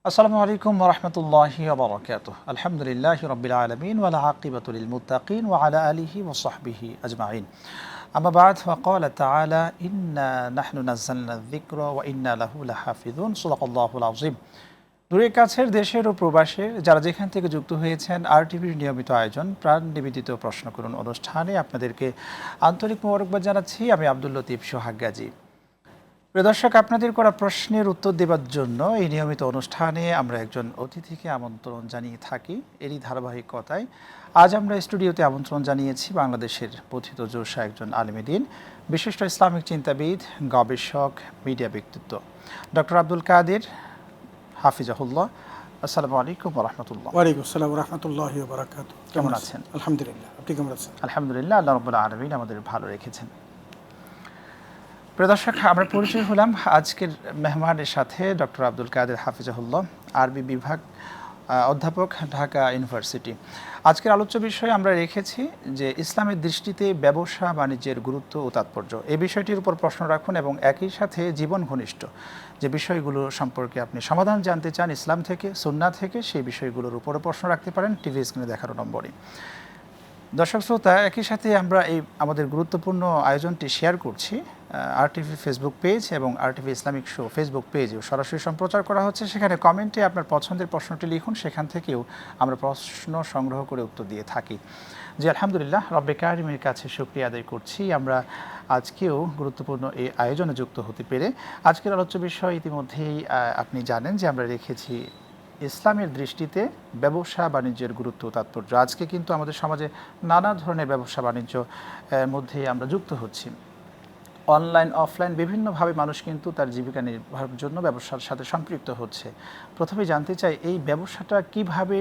আসসালামু আলাইকুম ওয়া রাহমাতুল্লাহি ওয়া বারাকাতুহু। আলহামদুলিল্লাহি রাব্বিল আলামিন ওয়া লা আকিবাতু লিল মুত্তাকিন ওয়া আলা আলিহি ওয়া সাহবিহি আজমাইন। আম্মা বা'দ, ওয়া ক্বালা তাআলা ইন্না নাহনু নাযালনা যিকরা ওয়া ইন্না লাহু লাহাফিযুন। সাদাকাল্লাহুল আযীম। দূরের কাছের দেশের ও প্রবাসের যারা যেখান থেকে যুক্ত হয়েছেন আরটিভির নিয়মিত আয়োজন প্রাণ নিবেদিত প্রশ্ন করুন অনুষ্ঠানে আপনাদেরকে আন্তরিক মোবারকবাদ জানাচ্ছি। আমি আব্দুল লতিফ সোহাগ গাজী। প্রিয় দর্শক, আপনাদের করা প্রশ্নের উত্তর দেওয়ার জন্য এই নিয়মিত অনুষ্ঠানে আমরা একজন অতিথিকে আমন্ত্রণ জানিয়ে থাকি। এরই ধারাবাহিকতায় আজ আমরা স্টুডিওতে আমন্ত্রণ জানিয়েছি বাংলাদেশের পথিতযশা একজন আলেমে দ্বীন, বিশিষ্ট ইসলামিক চিন্তাবিদ, গবেষক, মিডিয়া ব্যক্তিত্ব ডক্টর আব্দুল কাদের হাফিজাহুল্লাহ। আসসালামু আলাইকুম ওয়া রাহমাতুল্লাহ। ওয়ালাইকুম আসসালাম ওয়া রাহমাতুল্লাহি ওয়া বারাকাতুহু। কেমন আছেন? আলহামদুলিল্লাহ, আপনি কেমন আছেন? আলহামদুলিল্লাহ, আল্লাহ রাব্বুল আলামিন আমাদের ভালো রেখেছেন। প্রিয় দর্শক, আমরা পরিচয় হলাম আজকের মেহমানের সাথে ডক্টর আব্দুল কাদের হাফিজাহুল্লাহ, আরবি বিভাগ, অধ্যাপক, ঢাকা ইউনিভার্সিটি। আজকের আলোচ্য বিষয়ে আমরা রেখেছি যে ইসলামের দৃষ্টিতে ব্যবসা বাণিজ্যের গুরুত্ব ও তাৎপর্য। এই বিষয়টির উপর প্রশ্ন রাখুন এবং একই সাথে জীবন ঘনিষ্ঠ যে বিষয়গুলো সম্পর্কে আপনি সমাধান জানতে চান ইসলাম থেকে, সুন্নাহ থেকে, সেই বিষয়গুলোর উপরে প্রশ্ন রাখতে পারেন টিভি স্ক্রিনে দেখানো নম্বরে। দর্শক শ্রোতা, একই সাথে আমরা এই আমাদের গুরুত্বপূর্ণ আয়োজনটি শেয়ার করছি আরটিভি ফেসবুক পেজ এবং আরটিভি ইসলামিক শো ফেসবুক পেজেও সরাসরি সম্প্রচার করা হচ্ছে। সেখানে কমেন্টে আপনার পছন্দের প্রশ্নটি লিখুন, সেখান থেকেও আমরা প্রশ্ন সংগ্রহ করে উত্তর দিয়ে থাকি। জি আলহামদুলিল্লাহ, রব্বে কারিমের কাছে শুকরিয়া আদায় করছি আমরা আজকেও গুরুত্বপূর্ণ এই আয়োজনে যুক্ত হতে পেরে। আজকের আলোচ্য বিষয় ইতিমধ্যেই আপনি জানেন যে আমরা রেখেছি ইসলামের দৃষ্টিতে ব্যবসা বাণিজ্যের গুরুত্ব ও তাৎপর্য। আজকে কিন্তু আমাদের সমাজে নানা ধরনের ব্যবসা বাণিজ্য মধ্যেই আমরা যুক্ত হচ্ছি। অনলাইন অফলাইন বিভিন্নভাবে মানুষ কিন্তু তার জীবিকা নির্বাহের জন্য ব্যবসার সাথে সম্পৃক্ত হচ্ছে। প্রথমে জানতে চাই, এই ব্যবসাটা কিভাবে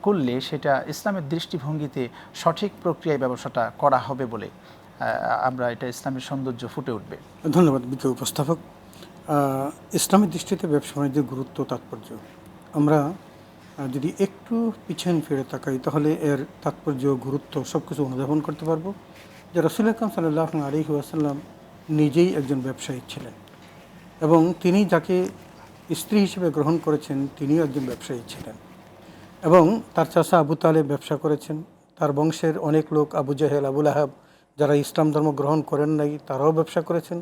করলে সেটা ইসলামের দৃষ্টিভঙ্গিতে সঠিক প্রক্রিয়ায় ব্যবসাটা করা হবে বলে আমরা এটা ইসলামের সৌন্দর্য ফুটে উঠবে? ধন্যবাদ বিজ্ঞ উপস্থাপক। ইসলামের দৃষ্টিতে ব্যবসা বাণিজ্যের গুরুত্ব তাৎপর্য আমরা যদি একটু পিছন ফিরে তাকাই তাহলে এর তাৎপর্য, গুরুত্ব সব কিছু অনুধাবন করতে পারবো। যে রাসূল আকরাম সাল্লাল্লাহু আলাইহি ওয়াসাল্লাম নিজেই একজন ব্যবসায়ী ছিলেন এবং তিনি যাকে স্ত্রী হিসেবে গ্রহণ করেছেন তিনিও একজন ব্যবসায়ী ছিলেন এবং তার চাচা আবু তালেব ব্যবসা করেছেন। তার বংশের অনেক লোক, আবু জাহেল, আবুল আহাব, যারা ইসলাম ধর্ম গ্রহণ করেন নাই তারাও ব্যবসা করেছেন।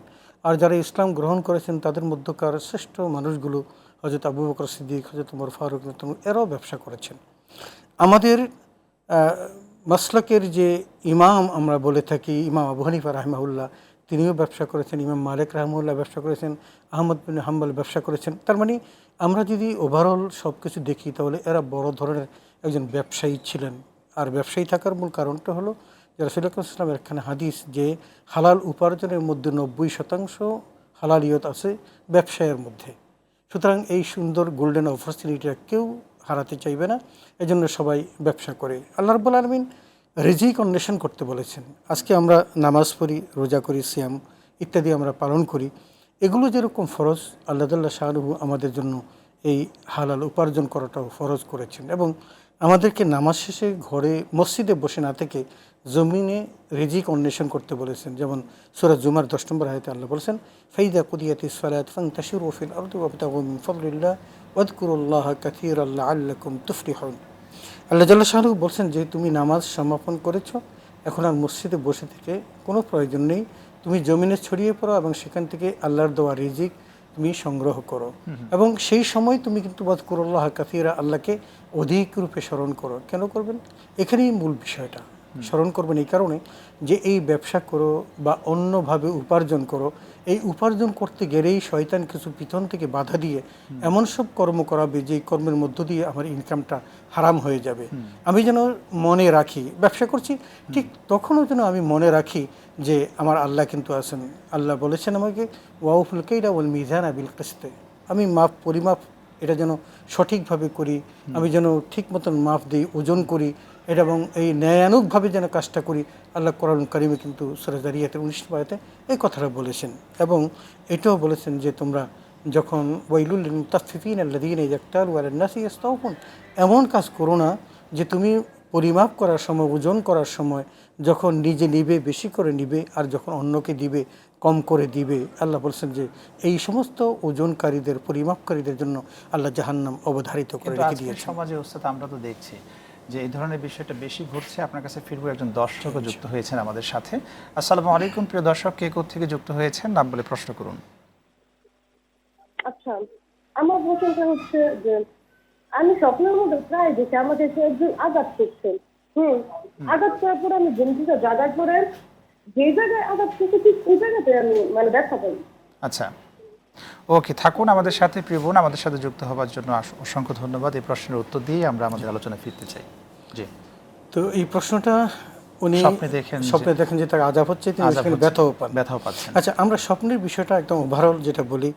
আর যারা ইসলাম গ্রহণ করেছেন তাদের মধ্যকার শ্রেষ্ঠ মানুষগুলো হযরত আবু বকর সিদ্দিক, হযরত ওমর ফারুক, এরাও ব্যবসা করেছেন। আমাদের মাসলাকের যে ইমাম আমরা বলে থাকি, ইমাম আবু হানিফা রাহিমাহুল্লাহ, তিনিও ব্যবসা করেছেন। ইমাম মালিক রাহিমাহুল্লাহ ব্যবসা করেছেন। আহমদ বিন হাম্বল ব্যবসা করেছেন। তার মানে আমরা যদি ওভারঅল সব কিছু দেখি তাহলে এরা বড় ধরনের একজন ব্যবসায়ী ছিলেন। আর ব্যবসায়ী থাকার মূল কারণটা হলো যে রাসূল আকরাম সাল্লাল্লাহু আলাইহি ওয়াসাল্লামের একখানা হাদিস যে হালাল উপার্জনের মধ্যে 90% হালালিয়ত আছে ব্যবসায়ের মধ্যে। সুতরাং এই সুন্দর গোল্ডেন অপরচুনিটিটা কেউ হারাতে চাইবে না, এজন্য সবাই ব্যবসা করে। আল্লাহ রাব্বুল আলামিন রিজিক অন্বেষণ করতে বলেছেন। আজকে আমরা নামাজ পড়ি, রোজা করি, সিয়াম ইত্যাদি আমরা পালন করি। এগুলো যেরকম ফরজ, আল্লাহ তাআলা শানুহু আমাদের জন্য এই হালাল উপার্জন করাটাও ফরজ করেছেন এবং আমাদেরকে নামাজ শেষে ঘরে মসজিদে বসে না থেকে জমিনে রিজিক অন্বেষণ করতে বলেছেন। যেমন সূরা জুমার 10 নম্বর আয়াতে আল্লাহ বলেছেন, ফাইদা কুদিয়াতিস সালাত ফান্তাশিরু ফিল আরদি ওয়াবতাগু মিন ফাদলিল্লাহ ওয়াযকুরুল্লাহা কাসীরান লাআল্লাকুম তুফলিহুন। আল্লাহ জাল্লা শানুহু বলছেন যে তুমি নামাজ সমাপন করেছো, এখন আর মসজিদে বসে থেকে কোনো প্রয়োজন নেই, তুমি জমিনে ছড়িয়ে পড়ো এবং সেখান থেকে আল্লাহর দেওয়া রিজিক তুমি সংগ্রহ করো এবং সেই সময় তুমি কিন্তু ওয়াযকুরুল্লাহ কাসীরা, আল্লাহকে অধিক রূপে স্মরণ করো। কেন করবেন? এখানেই মূল বিষয়টা। স্মরণ করবেন এই কারণে যে এই ব্যবসা করো বা অন্যভাবে উপার্জন করো, এই উপার্জন করতে গেলেই শয়তান কিছু পিছন থেকে বাধা দিয়ে এমন সব কর্ম করাবে যে কর্মের মধ্য দিয়ে আমার ইনকামটা হারাম হয়ে যাবে। আমি যেন মনে রাখি ব্যবসা করছি, ঠিক তখনও যেন আমি মনে রাখি যে আমার আল্লাহ কিন্তু আছেন। আল্লাহ বলেছেন আমাকে ওয়াউফুল কাইলা ওয়াল মিজানা বিল কিসত, আমি পরিমাপ এটা যেন সঠিকভাবে করি, আমি যেন ঠিক মতন মাপ দিই, ওজন করি এটা এবং এই ন্যায়ানুগভাবে যেন কাজটা করি। আল্লাহ কোরআন কারিমে কিন্তু সূরা যারিয়াতের 19 আয়াতে এই কথাটা বলেছেন এবং এটাও বলেছেন যে তোমরা যখন ওয়াইলুল লিল মুতাফফিফিনা আল্লাযীনা ইয়াক্তালু আলান নাসি ইস্তাওফুন, এমন কাজ করো না যে তুমি পরিমাপ করার সময়, ওজন করার সময় যখন নিজে নিবে বেশি করে নিবে আর যখন অন্যকে দিবে কম করে দিবে। আল্লাহ বলছেন যে এই সমস্ত ওজনকারীদের, পরিমাপকারীদের জন্য আল্লাহ জাহান্নাম অবধারিত করে কিন্তু রেখে আজকের দিয়েছেন। সমাজে ওস্তাদ আমরা তো দেখছি যে এই ধরনের বিষয়টা বেশি ঘটছে। আপনার কাছে ফিরবো, একজন দর্শকও যুক্ত হয়েছেন আমাদের সাথে। আসসালামু আলাইকুম প্রিয় দর্শক, কে কোত্থেকে যুক্ত হয়েছেন নাম বলে প্রশ্ন করুন। আচ্ছা, আমার প্রশ্নটা হচ্ছে যে আমি স্বপ্নের মধ্যে প্রায় দেখি আমাদের একজন আঘাত করছেন। আঘাত করার পরে আমি ঘুম থেকে জাগার পরে যে জায়গায় আঘাত করছে ঠিক ওই জায়গাতে আমি মানে ব্যথা পাই। আচ্ছা, ওকে, থাকুন আমাদের সাথে প্রিয় বোন, আমাদের সাথে যুক্ত হওয়ার জন্য অসংখ্য ধন্যবাদ। এই প্রশ্নের উত্তর দিয়ে আমরা আমাদের আলোচনায় ফিরতে চাই। জি, তো এই প্রশ্নটা উনি স্বপ্নে দেখেন যে তার আযাব হচ্ছে, তিনি সেখানে ব্যথাও পাচ্ছেন। আচ্ছা, আমরা স্বপ্নের বিষয়টা একদম ওভারঅল যেটা বলি,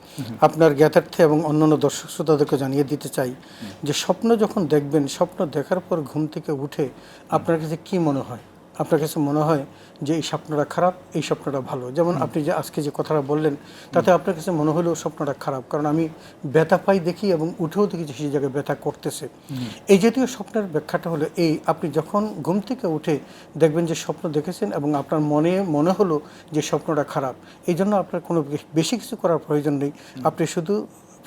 আপনার জ্ঞাতার্থে এবং অন্যান্য দর্শক শ্রোতাদেরকে জানিয়ে দিতে চাই যে স্বপ্ন যখন দেখবেন, স্বপ্ন দেখার পর ঘুম থেকে উঠে আপনার কাছে কি মনে হয়? আপনার কাছে মনে হয় যে এই স্বপ্নটা খারাপ, এই স্বপ্নটা ভালো। যেমন আপনি যে আজকে যে কথাটা বললেন, তাতে আপনার কাছে মনে হলো স্বপ্নটা খারাপ, কারণ আমি ব্যথা পাই দেখি এবং উঠেও দেখি যে সেই জায়গায় ব্যথা করতেছে। এই জাতীয় স্বপ্নের ব্যাখ্যাটা হলো এই, আপনি যখন ঘুম থেকে উঠে দেখবেন যে স্বপ্ন দেখেছেন এবং আপনার মনে হলো যে স্বপ্নটা খারাপ, এই জন্য আপনার কোনো বেশি কিছু করার প্রয়োজন নেই। আপনি শুধু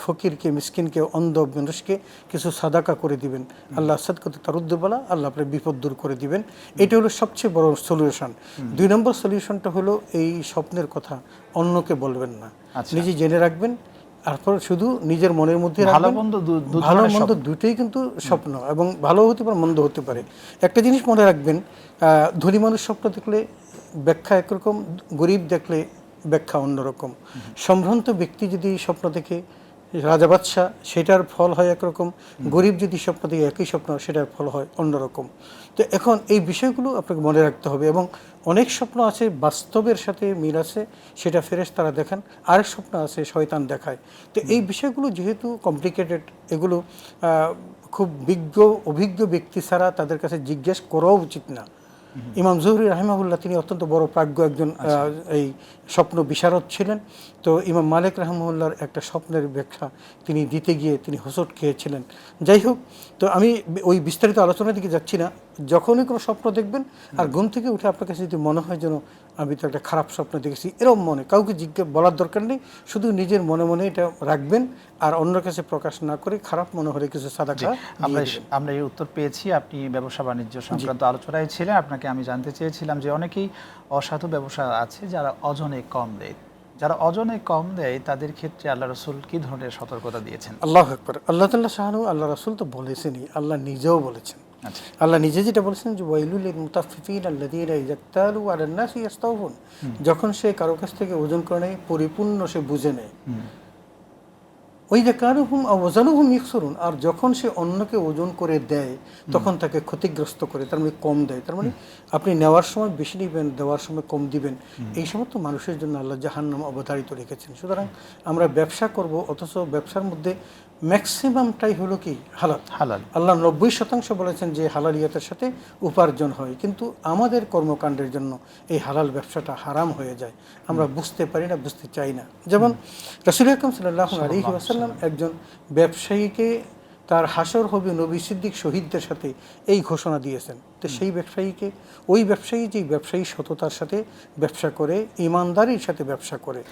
ফকিরকে, মিসকিনকে, অন্ধ মানুষকে কিছু সাদাকা করে দিবেন। আল্লাহ সাদকাতু তারুদ্দুবালা, আল্লাহ আপনার বিপদ দূর করে দিবেন। এটা হলো সবচেয়ে বড় সলিউশন। 2 নম্বর সলিউশনটা হলো এই স্বপ্নের কথা অন্যকে বলবেন না, নিজে জেনে রাখবেন। তারপর শুধু নিজের মনের মধ্যে ভালো মন্দ দুটোই কিন্তু স্বপ্ন, এবং ভালো হতে পারে, মন্দ হতে পারে। একটা জিনিস মনে রাখবেন, ধনী মানুষ স্বপ্ন দেখলে ব্যাখ্যা একরকম, গরিব দেখলে ব্যাখ্যা অন্যরকম। সম্ভ্রান্ত ব্যক্তি যদি স্বপ্ন দেখে রাজা বাদশাহ, সেটার ফল হয় একরকম। গরিব যদি স্বপ্ন দেখে একই স্বপ্ন, সেটার ফল হয় অন্যরকম। তো এখন এই বিষয়গুলো আপনাকে মনে রাখতে হবে। এবং অনেক স্বপ্ন আছে বাস্তবের সাথে মিল আছে, সেটা ফেরেশতারা দেখান। আরেক স্বপ্ন আছে শয়তান দেখায়। তো এই বিষয়গুলো যেহেতু কমপ্লিকেটেড, এগুলো খুব অভিজ্ঞ ব্যক্তি ছাড়া তাদের কাছে জিজ্ঞেস করাও উচিত না। ইমাম জুহরি রাহিমাহুল্লাহ, তিনি অত্যন্ত বড় প্রাজ্ঞ একজন এই স্বপ্ন বিশারদ ছিলেন। তো ইমাম মালিক রাহিমাহুল্লাহর একটা স্বপ্নের ব্যাখ্যা তিনি দিতে গিয়ে তিনি হোঁচট খেয়েছিলেন। যাই হোক, তো আমি ওই বিস্তারিত আলোচনার দিকে যাচ্ছি না। যখনই কোনো স্বপ্ন দেখবেন আর ঘুম থেকে উঠে আপনার কাছে যদি মনে হয় যেন আমি তো একটা খারাপ স্বপ্ন দেখেছি, এরকম মনে, কাউকে বলার দরকার নেই, শুধু নিজের মনে মনে এটা রাখবেন আর অন্যের কাছে প্রকাশ না করে খারাপ মনে হলে কিছু সাদাকা। আমরা এই উত্তর পেয়েছি। আপনি ব্যবসা বাণিজ্য সংক্রান্ত আলোচনায় ছিলেন। আপনাকে আমি জানতে চেয়েছিলাম যে অনেকেই অসাধু ব্যবসা আছে যারা ওজনে কম দেয়, যারা ওজনে কম দেয় তাদের ক্ষেত্রে আল্লাহ রাসূল কি ধরনের সতর্কতা দিয়েছেন? আল্লাহু আকবার। আল্লাহ তাআলা শাহানু, আল্লাহ রাসূল তো বলেছেনই, আল্লাহ নিজেও বলেছেন। আল্লাহ নিজে যেটা বলেছেন যে ওয়াইলুল লিল মুতাফফিফিন আল্লাযীনা ইযা ইক্তালু আলান নাসি ইস্তাওফুন, যখন সে কারো কাছ থেকে ওজন করে নেয়, পরিপূর্ণ সে বুঝে নেয়। ওই যে কারুহুম ওয়াজানুহুম ইখসুরুন, আর যখন সে অন্যকে ওজন করে দেয় তখন তাকে ক্ষতিগ্রস্ত করে, তার মানে কম দেয়। তার মানে আপনি নেওয়ার সময় বেশি নেবেন, দেওয়ার সময় কম দিবেন। এই সমস্ত মানুষের জন্য আল্লাহ জাহান্নাম অবধারিত রেখেছেন। সুতরাং আমরা ব্যবসা করব, অথচ ব্যবসার মধ্যে ম্যাক্সিমামটাই হলো কি হালাল। আল্লাহ 90% বলেছেন যে হালালিয়াতের সাথে উপার্জন হয়, কিন্তু আমাদের কর্মকাণ্ডের জন্য এই হালাল ব্যবসাটা হারাম হয়ে যায়। আমরা বুঝতে পারি না, বুঝতে চাই না। যেমন রাসূল আকরাম সাল্লাল্লাহু আলাইহি ওয়াসাল্লাম একজন ব্যবসায়ীকে তার হাসর হবে নবী সিদ্দিক শহীদদের সাথে এই ঘোষণা দিয়েছেন। তো সেই ব্যবসায়ীকে, ওই ব্যবসায়ী যেই ব্যবসায়ী সততার সাথে ব্যবসা করে, ইমানদারির সাথে ব্যবসা করে,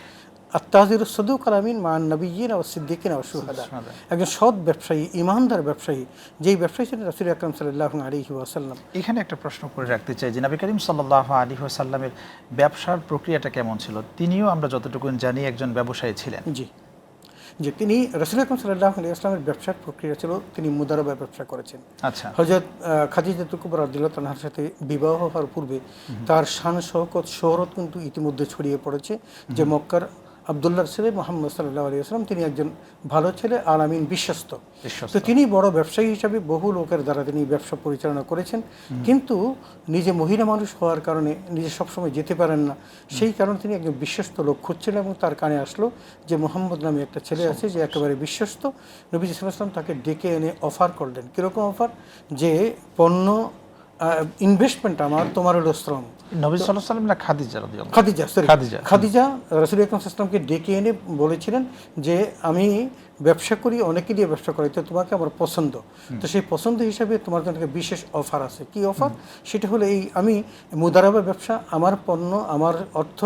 আত-তাজিরুস সাদুক আল-আমিন মা আন-নাবিয়্যিন ওয়া সিদ্দিকিন ওয়া শুহাদা, একজন সৎ ব্যবসায়ী, ইমানদার ব্যবসায়ী, যেই ব্যবসায়ী ছিলেন রাসূল আকরাম সাল্লাল্লাহু আলাইহি ওয়াসাল্লাম। এখানে একটা প্রশ্ন করে রাখতে চাই যে নবী করিম সাল্লাল্লাহু আলাইহি ওয়াসাল্লামের ব্যবসার প্রক্রিয়াটা কেমন ছিল? তিনিও আমরা যতটুকু জানি একজন ব্যবসায়ী ছিলেন। যে তিনি রাসূল আকরাম সাল্লাল্লাহু আলাইহি ওয়াসাল্লামের ব্যবসার প্রক্রিয়া ছিল, তিনি মুদারাবা ব্যবসা করেছেন। আচ্ছা, হযরত খাদিজাতুল কুবরা রাদিয়াল্লাহু তাআলার সাথে বিবাহ হওয়ার পূর্বে তার শান শওকত শোহরত কিন্তু ইতিমধ্যে ছড়িয়ে পড়েছে যে মক্কার আব্দুল্লাহর ছেলে মুহাম্মদ সাল্লাল্লাহু আলাইহি ওয়াসাল্লাম, তিনি একজন ভালো ছেলে, আলামিন, বিশ্বস্ত। তো তিনি বড় ব্যবসায়ী হিসাবে বহু লোকের দ্বারা তিনি ব্যবসা পরিচালনা করেছেন, কিন্তু নিজে মহিলা মানুষ হওয়ার কারণে নিজে সবসময় যেতে পারেন না। সেই কারণে তিনি একজন বিশ্বস্ত লোক খুঁজছিলেন এবং তার কানে আসলো যে মুহাম্মদ নামে একটা ছেলে আছে যে একেবারে বিশ্বস্ত। নবী সাল্লাল্লাহু আলাইহি ওয়াসাল্লাম তাকে ডেকে এনে অফার করলেন। কীরকম অফার? যে পণ্য ইনভেস্টমেন্ট আমার, তোমার হলো শ্রম। নবী সাল্লাল্লাহু আলাইহি ওয়াসাল্লাম না খাদিজা রাদিয়াল্লাহু খাদিজা, সরি, খাদিজা। খাদিজা রাসূল আকরাম সাল্লাল্লাহু আলাইহি ওয়াসাল্লামকে ডেকে এনে বলেছিলেন যে আমি ব্যবসা করি, অনেকে দিয়ে ব্যবসা করি, তো তোমাকে আমার পছন্দ, তো সেই পছন্দ হিসাবে তোমার জন্য একটা বিশেষ অফার আছে। কি অফার? সেটা হলো এই আমি মুদারাবা ব্যবসা, আমার পণ্য, আমার অর্থ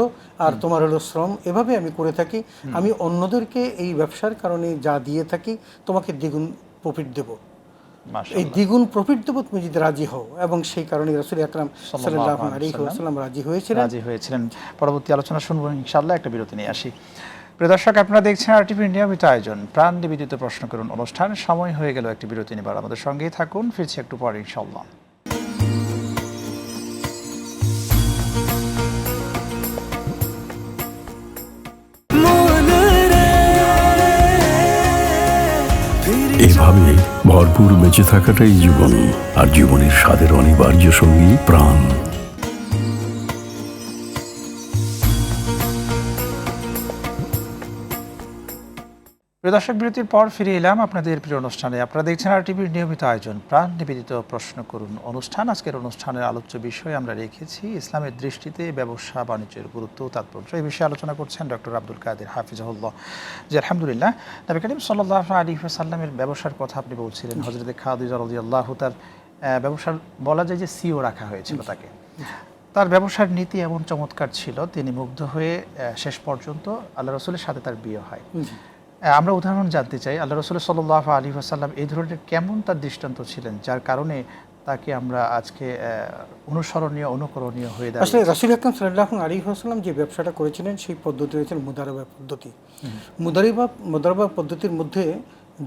আর তোমার হলো শ্রম, এভাবে আমি করে থাকি। আমি অন্যদেরকে এই ব্যবসার কারণে যা দিয়ে থাকি তোমাকে দ্বিগুণ প্রফিট দেবো। এই মাশাআল্লাহ। দ্বিগুণ প্রফিট দেবো তুমি যদি রাজি হও, এবং সেই কারণে রাসূল আকরাম সাল্লাল্লাহু আলাইহি ওয়াসাল্লাম রাজি হয়েছিলেন। পরবর্তী আলোচনা শুনবো ইনশাআল্লাহ। একটা বিরতি নিয়ে আসি। প্রিয় দর্শক, আপনারা দেখছেন আরটিভির নিয়মিত আয়োজন প্রাণ নিবেদিত প্রশ্ন করুন অনুষ্ঠান। সময় হয়ে গেল একটি বিরতি নেবার, আমাদের সঙ্গেই থাকুন, ফিরছি একটু পরে ইনশাআল্লাহ। এভাবে ভরপুর বেঁচে থাকাটাই জীবন, আর জীবনের স্বাদের অনিবার্য সঙ্গী প্রাণ। প্রিয় দর্শক, বিরতির পর ফিরে এলাম আপনাদের প্রিয় অনুষ্ঠানে। আপনারা দেখছেন আরটিভির নিয়মিত আয়োজন প্রাণ নিবেদিত প্রশ্ন করুন অনুষ্ঠান। আজকের অনুষ্ঠানের আলোচ্য বিষয় আমরা রেখেছি ইসলামের দৃষ্টিতে ব্যবসা বাণিজ্যের গুরুত্ব ও তাৎপর্য। এই বিষয়ে আলোচনা করছেন ডক্টর আব্দুল কাদের হাফিজাহুল্লাহ। জি আলহামদুলিল্লাহ। নবী করিম সাল্লাল্লাহু আলাইহি ওয়াসাল্লামের ব্যবসার কথা আপনি বলছিলেন। হযরত খাদিজা রাদিয়াল্লাহু তার ব্যবসার বলা যায় যে সিও রাখা হয়েছিল তাকে। তার ব্যবসার নীতি এমন চমৎকার ছিল, তিনি মুগ্ধ হয়ে শেষ পর্যন্ত আল্লাহ রাসূলের সাথে তার বিয়ে হয়। আমরা উদাহরণ জানতে চাই, আল্লাহ রাসূল সাল্লাল্লাহু আলাইহি ওয়াসাল্লাম এই ধরনের কেমন তার দৃষ্টান্ত ছিলেন যার কারণে তাকে আমরা আজকে অনুসরণীয়, অনুকরণীয় হয়ে দাঁড়িয়েছি। আসলে রাসূল আকরাম সাল্লাল্লাহু আলাইহি ওয়াসাল্লাম যে ব্যবসাটা করেছিলেন সেই পদ্ধতি হচ্ছে মুদারাবা পদ্ধতি। মুদারাবা পদ্ধতির মধ্যে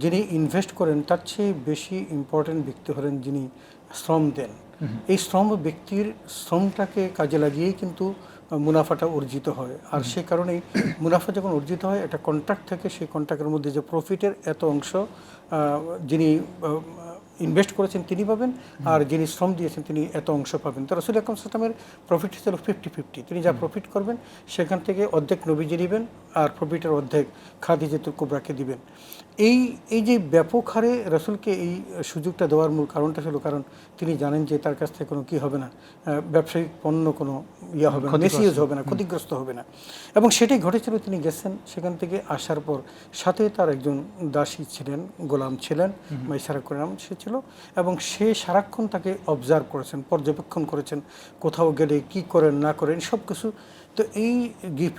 যিনি ইনভেস্ট করেন তার চেয়ে বেশি ইম্পর্টেন্ট ব্যক্তি হলেন যিনি শ্রম দেন। এই শ্রম ব্যক্তির শ্রমটাকে কাজে লাগিয়েই কিন্তু মুনাফাটা অর্জিত হয়। আর সেই কারণেই মুনাফা যখন অর্জিত হয়, একটা কন্ট্রাক্ট থাকে, সেই কন্ট্রাক্টের মধ্যে যে প্রফিটের এত অংশ যিনি ইনভেস্ট করেছেন তিনি পাবেন, আর যিনি শ্রম দিয়েছেন তিনি এত অংশ পাবেন। তো রাসূল আকরাম সাল্লাল্লাহু আলাইহি ওয়াসাল্লামের প্রফিট ছিল 50-50। তিনি যা প্রফিট করবেন সেখান থেকে অর্ধেক নবীজি দিবেন, আর প্রফিটের অর্ধেক খাদিজাতুল কুবরাকে দিবেন। এই যে ব্যাপক হারে রাসূলকে এই সুযোগটা দেওয়ার মূল কারণটা ছিল কারণ তিনি জানেন যে তার কাছ থেকে কোনো কি হবে না, ব্যবসায়িক পণ্য কোনো হবে না, মিসইউজ হবে না, ক্ষতিগ্রস্ত হবে না। এবং সেটাই ঘটেছিল। তিনি গেছেন, সেখান থেকে আসার পর সাথে তার একজন দাসী ছিলেন, গোলাম ছিলেন, মাইসারা করে নাম সে ছিল, এবং সে সারাক্ষণ তাকে অবজার্ভ করেছেন, পর্যবেক্ষণ করেছেন, কোথাও গেলে কি করেন না করেন সব কিছু। তো এই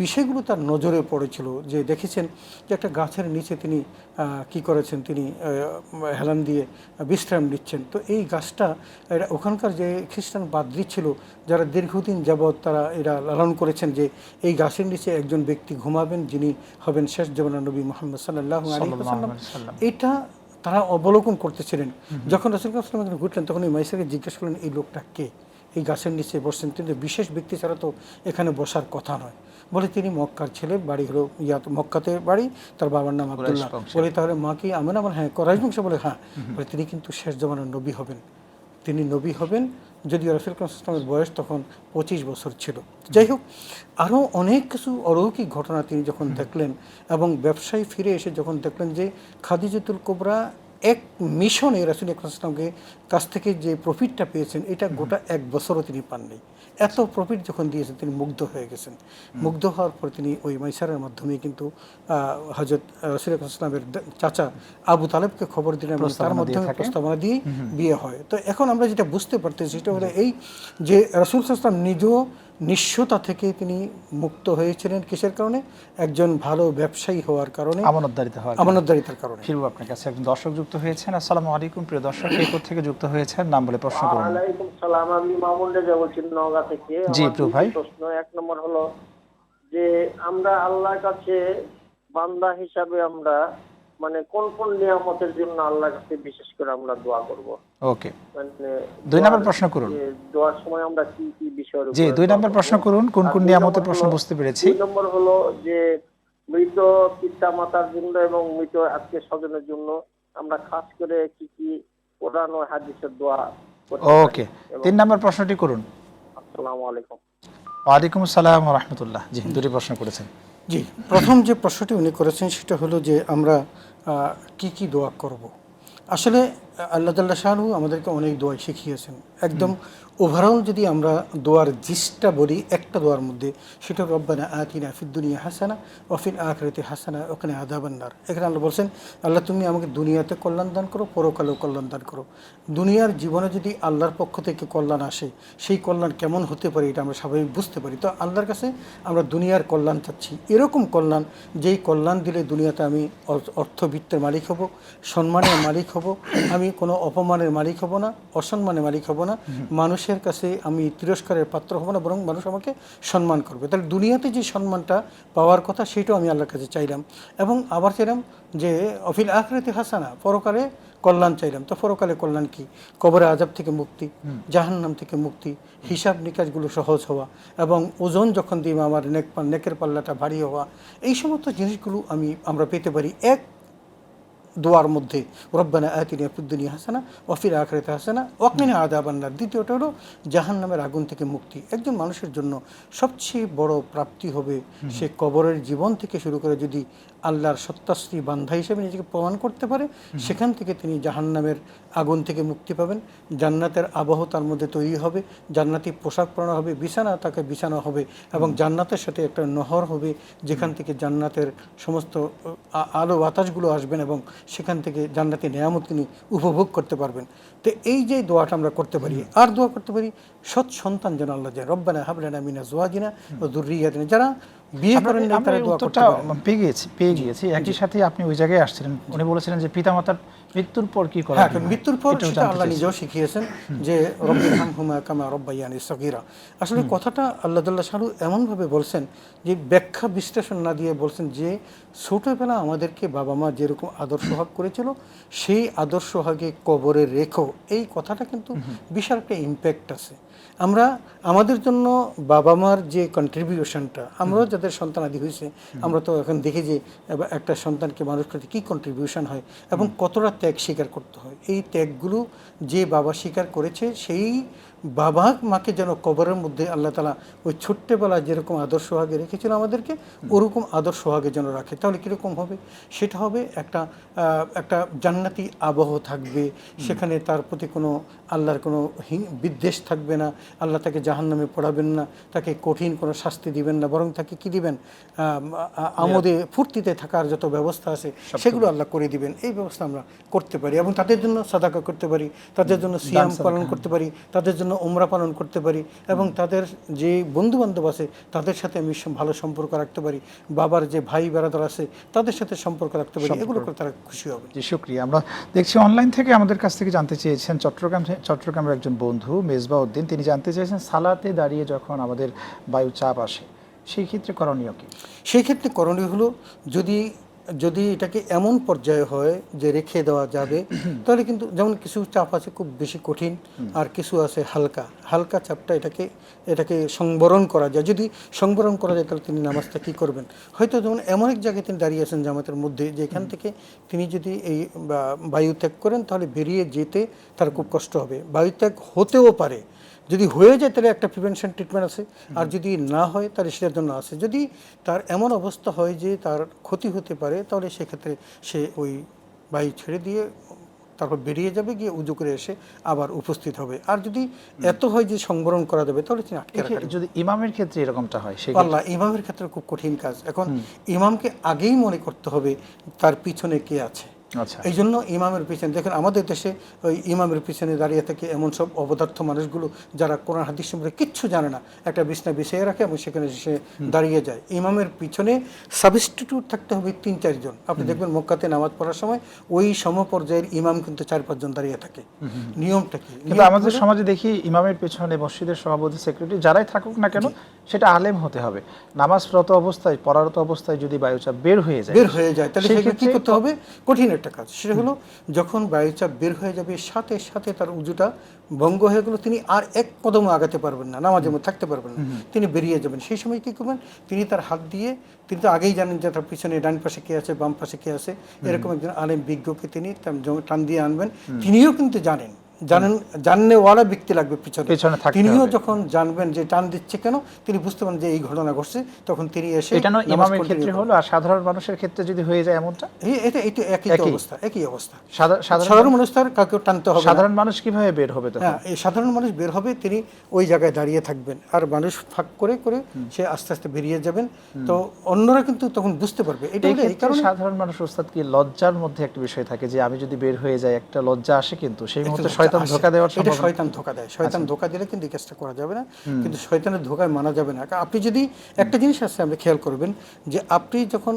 বিষয়গুলো তার নজরে পড়েছিল, যে দেখেছেন যে একটা গাছের নিচে তিনি কি করেছেন, তিনি হেলান দিয়ে বিশ্রাম নিচ্ছেন। তো এই গাছটা ওখানকার যে খ্রিস্টান পাদ্রী ছিল যারা দীর্ঘদিন যাবৎ তারা এরা লালন করেছেন যে এই গাছের নিচে একজন ব্যক্তি ঘুমাবেন যিনি হবেন শেষ জামানার নবী মুহাম্মদ সাল্লাল্লাহু আলাইহি ওয়াসাল্লাম, এটা তারা অবলোকন করতেছিলেন। যখন রাসূল সাল্লাল্লাহু আলাইহি ওয়াসাল্লাম ঘুরলেন তখন এই মাইসাকে জিজ্ঞেস করলেন এই লোকটা কে, এই গাছের নিচে বসছেন, কিন্তু বিশেষ ব্যক্তি ছাড়া তো এখানে বসার কথা নয়। বলে তিনি মক্কার ছেলে, বাড়ি হলো মক্কাতে বাড়ি, তার বাবার নাম আব্দুল্লাহ। বলে তাহলে মা কি আমেনা? বলে হ্যাঁ। কুরাইশ বংশ? বলে হ্যাঁ। বলে তিনি কিন্তু শেষ জামানার নবী হবেন, তিনি নবী হবেন। যদিও রাসূল সাল্লাল্লাহু আলাইহি ওয়াসাল্লামের বয়স তখন 25 বছর ছিল। যাই হোক, আরও অনেক কিছু অলৌকিক ঘটনা তিনি যখন দেখলেন, এবং ব্যবসায়ী ফিরে এসে যখন দেখলেন যে খাদিজাতুল কুবরা এক মিশনে রাসূল আকরাম সাল্লাল্লাহু আলাইহি ওয়াসাল্লামের কাছ থেকে যে প্রফিটটা পেয়েছেন এটা গোটা এক বছরও তিনি পাননি। এত প্রফিট যখন দিয়েছেন তিনি মুগ্ধ হয়ে গেছেন। মুগ্ধ হওয়ার পর তিনি ওই মাইসারের মাধ্যমে কিন্তু হযরত রাসূল আকরাম সাল্লাল্লাহু আলাইহি ওয়াসাল্লামের চাচা আবু তালেবকে খবর দিলেন, এবং তার মাধ্যমে প্রস্তাবনা দিয়ে বিয়ে হয়। তো এখন আমরা যেটা বুঝতে পারতেছি সেটা হলো এই যে রাসূল সাল্লাল্লাহু আলাইহি ওয়াসাল্লাম নিজেও নিঃস্বতা থেকে তিনি মুক্ত হয়েছিলেন। কিসের কারণে? একজন ভালো ব্যবসায়ী হওয়ার কারণে, আমানতদারিতার কারণে। ফিরবো আপনার কাছে। একজন দর্শক যুক্ত হয়েছেন। আসসালামু আলাইকুম। প্রিয় দর্শক, কে কোথা থেকে যুক্ত হয়েছেন নাম বলে প্রশ্ন করুন। ওয়ালাইকুম সালাম, আমি মামুন রেজা বলছি নওগাঁ থেকে। জি প্রিয় ভাই। প্রশ্ন এক নম্বর হলো যে আমরা আল্লাহর কাছে বান্দা হিসাবে আমরা মানে কোন কোন নিয়ামতের জন্য আল্লাহর কাছে বিশেষ করে আমরা দোয়া করব? ওকে, 2 নম্বর প্রশ্ন করুন। দোয়ার সময় আমরা কি কি বিষয়ের উপর? জি 2 নম্বর প্রশ্ন করুন। কোন কোন নিয়ামতের প্রশ্ন বুঝতে পেরেছি। 2 নম্বর হলো যে মৃত পিতা মাতার জন্য এবং মৃত আত্মীয় স্বজনের জন্য আমরা খাস করে কি কি কোরআন ও হাদিসের দোয়া করতে পারি? ওকে, 3 নম্বর প্রশ্নটি করুন। আসসালামু আলাইকুম। ওয়ালাইকুম আসসালাম ওয়া রাহমাতুল্লাহ। জি, দুটি প্রশ্ন করেছেন। জি, প্রথম যে প্রশ্নটি উনি করেছেন সেটা হলো যে আমরা কি কি দোয়া করব। আসলে আল্লাহ তাআলা শাহরু আমাদেরকে অনেক দোয়া শিখিয়েছেন। একদম ওভারঅল যদি আমরা দোয়ার জিসটা বলি একটা দোয়ার মধ্যে, সেটা রব্বানা আতিনা ফিদ দুনিয়া হাসানা ওয়া ফিল আখিরাতি হাসানা ওয়া কিনা আযাবান নার। এখানে আল্লাহ বলছেন, আল্লাহ তুমি আমাকে দুনিয়াতে কল্যাণ দান করো, পরকালেও কল্যাণ দান করো। দুনিয়ার জীবনে যদি আল্লাহর পক্ষ থেকে কল্যাণ আসে, সেই কল্যাণ কেমন হতে পারে এটা আমরা স্বাভাবিক বুঝতে পারি। তো আল্লাহর কাছে আমরা দুনিয়ার কল্যাণ চাচ্ছি, এরকম কল্যাণ যেই কল্যাণ দিলে দুনিয়াতে আমি অর্থবিত্তের মালিক হব, সম্মানের মালিক হব, আমি কোনো অপমানের মালিক হব না, অসম্মানের মালিক হব না, মানুষের কাছে আমি তিরস্কারের পাত্র হব না, বরং মানুষ আমাকে সম্মান করবে। তাহলে দুনিয়াতে যে সম্মানটা পাওয়ার কথা সেটাও আমি আল্লাহর কাছে চাইলাম। এবং আবার চাইলাম যে অফিল আখিরাতি হাসানা, পরকালে কল্যাণ চাইলাম। তো পরকালে কল্যাণ কি? কবরে আযাব থেকে মুক্তি, জাহান্নাম থেকে মুক্তি, হিসাব নিকাশগুলো সহজ হওয়া, এবং ওজন যখন দিই আমার নেকের পাল্লাটা ভারী হওয়া, এই সমস্ত জিনিসগুলো আমরা পেতে পারি এক দোয়ার মধ্যে, রব্বানা আতিনা ফিদ দুনিয়া হাসানা ওয়া ফিল আখিরাতি হাসানা ওয়া কিনা আযাবান নার। দ্বিতীয়টা হলো জাহান্নামের আগুন থেকে মুক্তি। একজন মানুষের জন্য সবচেয়ে বড় প্রাপ্তি হবে সে কবরের জীবন থেকে শুরু করে যদি আল্লাহর সত্যাশ্রী বান্ধা হিসেবে নিজেকে প্রমাণ করতে পারে, সেখান থেকে তিনি জাহান্নামের আগুন থেকে মুক্তি পাবেন। জান্নাতের আবহ তার মধ্যে তৈরি হবে, জান্নাতি পোশাক পরানো হবে, বিছানা তাকে বিছানো হবে, এবং জান্নাতের সাথে একটা নহর হবে যেখান থেকে জান্নাতের সমস্ত আলো বাতাসগুলো আসবেন, এবং সেখান থেকে জান্নাতি নেয়ামত তিনি উপভোগ করতে পারবেন। তো এই যে দোয়াটা আমরা করতে পারি, আর দোয়া করতে পারি সৎ সন্তান যেন আল্লাহ দেন, রব্বানা হাব লানা মিন আজওয়াজিনা ওয়া যুররিয়াতিনা। যারা বিয়ে করেন না তারা দোয়া করতে পারেন। পেয়ে গিয়েছি। একই সাথে আপনি ওই জায়গায় আসছিলেন, উনি বলেছিলেন যে পিতামাতার মৃত্যুর পর কি করা? হ্যাঁ, মৃত্যুর পর সেটা আল্লাহ নিজেও শিখিয়েছেন যে রব্বিরহামহুমা কামা রব্বায়ানি সগীরা। আসলে কথাটা আল্লাহ তাআলা শাহরু এমনভাবে বলছেন যে ব্যাখ্যা বিশ্লেষণ না দিয়ে বলছেন যে ছোটবেলা আমাদেরকে বাবা মা যেরকম আদর্শ ভাগ করেছিল সেই আদর্শ ভাগে কবরে রেখো। এই কথাটা কিন্তু বিশাল একটা ইম্প্যাক্ট আছে। আমরা আমাদের জন্য বাবা মার যে কন্ট্রিবিউশনটা, আমরাও যাদের সন্তানাদি হয়েছে আমরা তো এখন দেখি যে একটা সন্তানকে মানুষ করতে কী কন্ট্রিবিউশন হয় এবং কতটা ত্যাগ স্বীকার করতে হয়। এই ত্যাগগুলো যে বাবা স্বীকার করেছে সেই বাবা মাকে যেন কবরের মধ্যে আল্লাহ তাআলা ওই ছোট্টবেলায় যেরকম আদর্শ ভাগে রেখেছিল আমাদেরকে, ওরকম আদর্শ ভাগে যেন রাখে। তাহলে কীরকম হবে? সেটা হবে একটা জান্নাতি আবহ থাকবে, সেখানে তার প্রতি কোনো আল্লাহর কোনো বিদ্বেষ থাকবে না, আল্লাহ তাকে জাহান্নামে পড়াবেন না, তাকে কঠিন কোনো শাস্তি দিবেন না, বরং তাকে কি দিবেন? আমোদে ফুর্তিতে থাকার যত ব্যবস্থা আছে সেগুলো আল্লাহ করে দিবেন। এই ব্যবস্থা আমরা করতে পারি এবং তাদের জন্য সাদাকা করতে পারি, তাদের জন্য সিয়াম পালন করতে পারি, তাদের জন্য উমরা পালন করতে পারি, এবং তাদের যে বন্ধু বান্ধব আছে তাদের সাথে আমি ভালো সম্পর্ক রাখতে পারি, বাবার যে ভাই বেড়াদার আছে তাদের সাথে সম্পর্ক রাখতে পারি। এগুলো করে তারা খুশি হবে। জি, শুকরিয়া। আমরা দেখছি অনলাইন থেকে আমাদের কাছ থেকে জানতে চেয়েছেন চট্টগ্রামের একজন বন্ধু মেজবা উদ্দিন, তিনি জানতে চেয়েছেন সালাতে দাঁড়িয়ে যখন আমাদের বায়ু চাপ আসে সেই ক্ষেত্রে করণীয় কি? সেই ক্ষেত্রে করণীয় হলো যদি এটাকে এমন পর্যায়ে হয় যে রেখে দেওয়া যাবে, তাহলে কিন্তু যেমন কিছু চাপ আছে খুব বেশি কঠিন, আর কিছু আছে হালকা চাপটা এটাকে সংবরণ করা যায়। যদি সংবরণ করা যায় তাহলে তিনি নামাজটা কী করবেন? হয়তো যেমন এমন এক জায়গায় তিনি দাঁড়িয়ে আছেন জামাতের মধ্যে, যে এখান থেকে তিনি যদি এই বায়ু ত্যাগ করেন তাহলে বেরিয়ে যেতে তার খুব কষ্ট হবে। বায়ু ত্যাগ হতেও পারে, যদি হয়ে যায় তাহলে একটা প্রিভেনশন ট্রিটমেন্ট আছে, আর যদি না হয় তাহলে সেটার জন্য আছে। যদি তার এমন অবস্থা হয় যে তার ক্ষতি হতে পারে তাহলে সেক্ষেত্রে সে ওই বায়ু ছেড়ে দিয়ে তারপর বেরিয়ে যাবে, গিয়ে উজু করে এসে আবার উপস্থিত হবে। আর যদি এত হয় যে সংবরণ করা যাবে তাহলে তিনি আটকে রাখবেন। যদি ইমামের ক্ষেত্রে এরকমটা হয়, আল্লাহ ইমামের ক্ষেত্রে খুব কঠিন কাজ। এখন ইমামকে আগেই মনে করতে হবে তার পিছনে কে আছে। এই জন্য ইমামের পিছনে দেখেন আমাদের দেশে ওই ইমামের পিছনে দাঁড়িয়ে থাকে এমন সব অপদার্থ মানুষগুলো যারা কোরআন হাদিস সম্পর্কে কিচ্ছু জানে না, একটা বিছনা বিছিয়ে রাখে এবং সেখানে সে দাঁড়িয়ে যায়। ইমামের পিছনে সাবস্টিটিউট থাকতে হবে 3-4 জন। আপনি দেখবেন মক্কাতে নামাজ পড়ার সময় ওই সমপর্যায়ের ইমাম কিন্তু 4-5 জন দাঁড়িয়ে থাকে। নিয়মটা কি? কিন্তু আমাদের সমাজে দেখি ইমামের পেছনে মসজিদের সভাপতি, সেক্রেটারি যারাই থাকুক না কেন সেটা আলেম হতে হবে। নামাজরত অবস্থায়, পড়ারত অবস্থায় যদি বায়ুচাপ বের হয়ে যায় তাহলে সেটা কি করতে হবে? কঠিন একটা কাজ। সেটা হলো যখন বায়ুচাপ বের হয়ে যাবে সাথে সাথে তার উজুটা ভঙ্গ হয়ে গেল, তিনি আর এক কদম আগাতে পারবেন না, নামাজের মধ্যে থাকতে পারবেন না, তিনি বেরিয়ে যাবেন। সেই সময় কী করবেন? তিনি তার হাত দিয়ে, তিনি তো আগেই জানেন যে তার পিছনে ডান পাশে কে আছে, বাম পাশে কে আছে, এরকম একজন আলেম বিজ্ঞকে তিনি টান দিয়ে আনবেন। তিনিও কিন্তু জানেন জাননেওয়ালা ব্যক্তি লাগবে পিছনে পিছনে, থাকতে তিনিও হবে। যখন জানবেন যে টান দিচ্ছে কেন, তিনি বুঝতে পারেন যে এই ঘটনা ঘটছে, তখন তিনি এসে এটা নয় নামাজ ইমামের continue ক্ষেত্রে করবেন। হলো, আর সাধারণ মানুষের ক্ষেত্রে যদি হয়ে যায় এমনটা, এটা একই তো একই। অবস্থা, একই অবস্থা। সাধারণ সাধারণ মানুষ তার কাউকে টানতে হবে না। সাধারণ মানুষ কিভাবে বের হবে তখন? হ্যাঁ, এই সাধারণ মানুষ বের হবে, তিনি ওই জায়গায় দাঁড়িয়ে থাকবেন, আর মানুষ ফাঁক করে করে সে আস্তে আস্তে বেরিয়ে যাবেন। তো অন্যরা কিন্তু তখন বুঝতে পারবে। এটা এই হলো এই ক্ষেত্রে কারণে সাধারণ মানুষ ওস্তাদ কি লজ্জার মধ্যে একটা বিষয় থাকে যে আমি যদি বের হয়ে যাই, একটা লজ্জা আসে, কিন্তু সেই মুহূর্তে শয়তান ধোঁকা দেওয়ার এটা সম্ভাবনা। শয়তান ধোঁকা দেয়। শয়তান ধোঁকা দিলে কিন্তু এই কাজটা করা যাবে না, কিন্তু শয়তানের ধোঁকায় মানা যাবে না। আপনি যদি একটা জিনিস আছে, আপনি খেয়াল করবেন যে আপনি যখন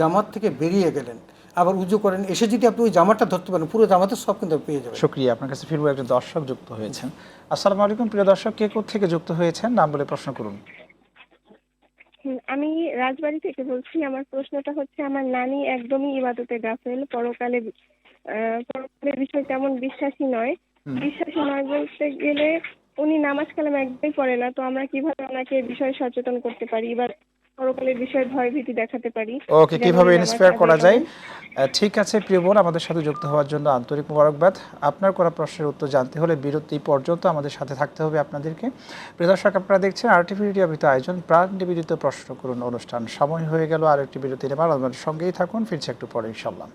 জামাত থেকে বেরিয়ে গেলেন, আবার উজু করেন, এসে যদি আপনি ওই জামাটা ধরতে পারেন, পুরো জামাতের সব কিন্তু পেয়ে যাবেন। শুকরিয়া, আপনার কাছে ফিরবো। একজন দর্শক যুক্ত হয়েছেন। আসসালামু আলাইকুম প্রিয় দর্শক, কে থেকে যুক্ত হয়েছেন নাম বলে প্রশ্ন করুন। আমি রাজবাড়ী থেকে বলছি। আমার প্রশ্নটা হচ্ছে, আমার নানি একদমই ইবাদতে গাফেল, পরকালের বিষয় তেমন বিশ্বাসী নয়। বিশ্বাসী নয় বলতে গেলে উনি নামাজ কালাম একদমই পড়ে না। তো আমরা কিভাবে ওনাকে এই বিষয়ে সচেতন করতে পারি, এবার পরকালের বিষয়ে ভয় ভীতি দেখাতে পারি? ওকে, যেন কিভাবে উনি নামাজ ইন্সপায়ার আদায় করা যায়? করেন। ঠিক আছে প্রিয় বোন, আমাদের সাথে যুক্ত হওয়ার জন্য আন্তরিক মোবারকবাদ। আপনার করা প্রশ্নের উত্তর জানতে হলে বিরতি পর্যন্ত আমাদের সাথে থাকতে হবে আপনাদেরকে। প্রিয় দর্শক, আপনারা দেখছেন আরটিভি রেডিওভিত আয়োজন প্রাণ নিবেদিত প্রশ্ন করুন অনুষ্ঠান। সময় হয়ে গেল আরেকটি বিরতি নেবার, আমাদের সঙ্গেই থাকুন, ফিরছে একটু পরে ইনশাআল্লাহ।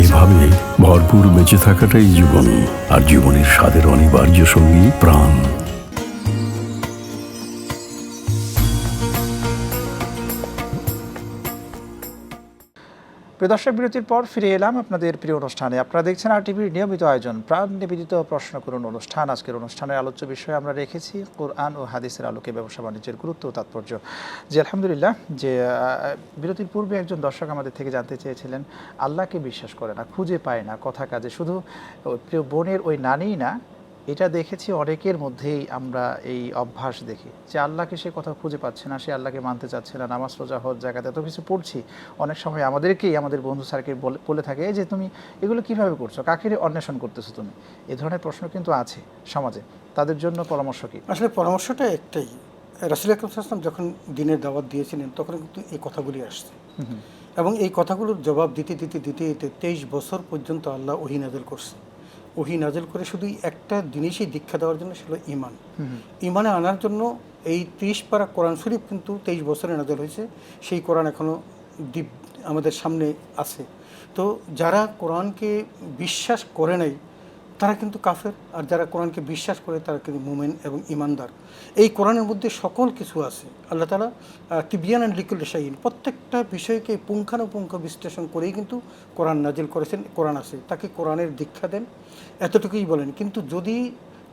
এভাবে ভরপুর বেঁচে থাকাটাই জীবন, আর জীবনের স্বাদের অনিবার্য সঙ্গী প্রাণ। প্রিয় দর্শক, বিরতির পর ফিরে এলাম আপনাদের প্রিয় অনুষ্ঠানে। আপনারা দেখছেন আরটিভির নিয়মিত আয়োজন প্রাণ নিবেদিত প্রশ্ন করুন অনুষ্ঠান। আজকের অনুষ্ঠানের আলোচ্য বিষয় আমরা রেখেছি কোরআন ও হাদিসের আলোকে ব্যবসা বাণিজ্যের গুরুত্ব ও তাৎপর্য। যে আলহামদুলিল্লাহ, যে বিরতির পূর্বে একজন দর্শক আমাদের থেকে জানতে চেয়েছিলেন, আল্লাহকে বিশ্বাস করে না, খুঁজে পায় না কথা কাজে, শুধু প্রিয় বোনের ওই নানিই না, এটা দেখেছি অনেকের মধ্যেই আমরা এই অভ্যাস দেখি যে আল্লাহকে সে কথা খুঁজে পাচ্ছে না, সে আল্লাহকে মানতে চাচ্ছে না। নামাজ রোজা হজ জাকাত এত কিছু পড়ছি, অনেক সময় আমাদেরকেই আমাদের বন্ধু স্যারকে বলে থাকে যে তুমি এগুলো কিভাবে করছো, কাকে অন্বেষণ করতেছো তুমি। এ ধরনের প্রশ্ন কিন্তু আছে সমাজে, তাদের জন্য পরামর্শ কি? আসলে পরামর্শটা একটাই, রাসূল আকরাম সাল্লাল্লাহু আলাইহি ওয়াসাল্লাম যখন দিনের দাওয়াত দিয়েছিলেন, তখন কিন্তু এই কথাগুলি আসছে, এবং এই কথাগুলোর জবাব দিতে দিতে দিতে দিতে 23 বছর পর্যন্ত আল্লাহ ওহী নাযিল করছে। ওহী নাযিল করে শুধু একটা জিনিসই দীক্ষা দেওয়ার জন্য, সেটা ঈমান। ঈমানে আনার জন্য এই 30 পারা কোরআন শরীফ কিন্তু 23 বছরে নাযিল হয়েছে। সেই কোরআন এখনও আমাদের সামনে আছে। তো যারা কোরআনকে বিশ্বাস করে নাই তারা কিন্তু কাফের, আর যারা কোরআনকে বিশ্বাস করে তারা কিন্তু মুমিন এবং ঈমানদার। এই কোরআনের মধ্যে সকল কিছু আছে। আল্লাহ তাআলা তিবিয়ানান লিকুল্লি শাইইন, প্রত্যেকটা বিষয়কে পুঙ্খানুপুঙ্খ বিশ্লেষণ করেই কিন্তু কোরআন নাজিল করেছেন। কোরআন আছে, তাকে কোরআনের দীক্ষা দেন, এতটুকুই বলেন। কিন্তু যদি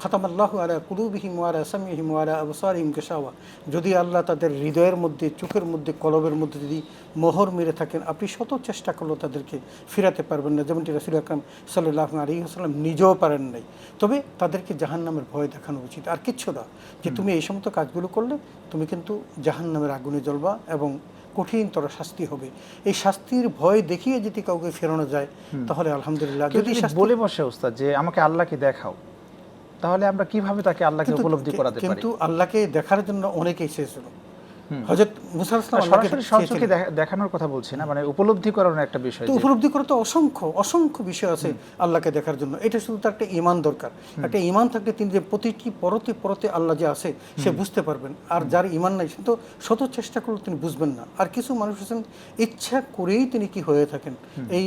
খাতামাল্লাহু আলা কুলুবিহিম ওয়া আলা সামিহিম ওয়া আলা আবসারিহিম গিশাওয়া, যদি আল্লাহ তাদের হৃদয়ের মধ্যে, চোখের মধ্যে, কলবের মধ্যে যদি মোহর মেরে থাকেন, আপনি শত চেষ্টা করলেও তাদেরকে ফিরাতে পারবেন না, যেমনটি রাসূল আকরাম সাল্লাল্লাহু আলাইহি ওয়াসাল্লাম নিজেও পারেন নাই। তবে তাদেরকে জাহান্নামের ভয় দেখানো উচিত, আর কিচ্ছু না। যে তুমি এই সমস্ত কাজগুলো করলে তুমি কিন্তু জাহান্নামের আগুনে জ্বলবা এবং কঠিনতর শাস্তি হবে। এই শাস্তির ভয় দেখিয়ে যদি কাউকে ফেরানো যায়, তাহলে আলহামদুলিল্লাহ। যদি বলে বসে ওস্তাদ যে আমাকে আল্লাহকে দেখাও, তাহলে আমরা কিভাবে তাকে আল্লাহকে উপলব্ধি করাতে পারি? কিন্তু আল্লাহকে দেখার জন্য অনেকেই চেয়েছিল। হযরত মুসা আলাইহিস সালাম সরাসরি সরাসরি দেখানোর কথা বলছি না, মানে উপলব্ধি করানোর একটা বিষয়। তো উপলব্ধি করা তো অসংখ্য বিষয় আছে আল্লাহকে দেখার জন্য। এটা শুধু তার একটা ঈমান দরকার। একটা ঈমান থাকলে তিনি যে প্রতিটি পরতে পরতে আল্লাহ যে আছে সে বুঝতে পারবেন। আর যার ঈমান নাই, সে তো শত চেষ্টা করলে তিনি বুঝবেন না। আর কিছু মানুষ আছেন ইচ্ছা করেই তিনি কি হয়ে থাকেন, এই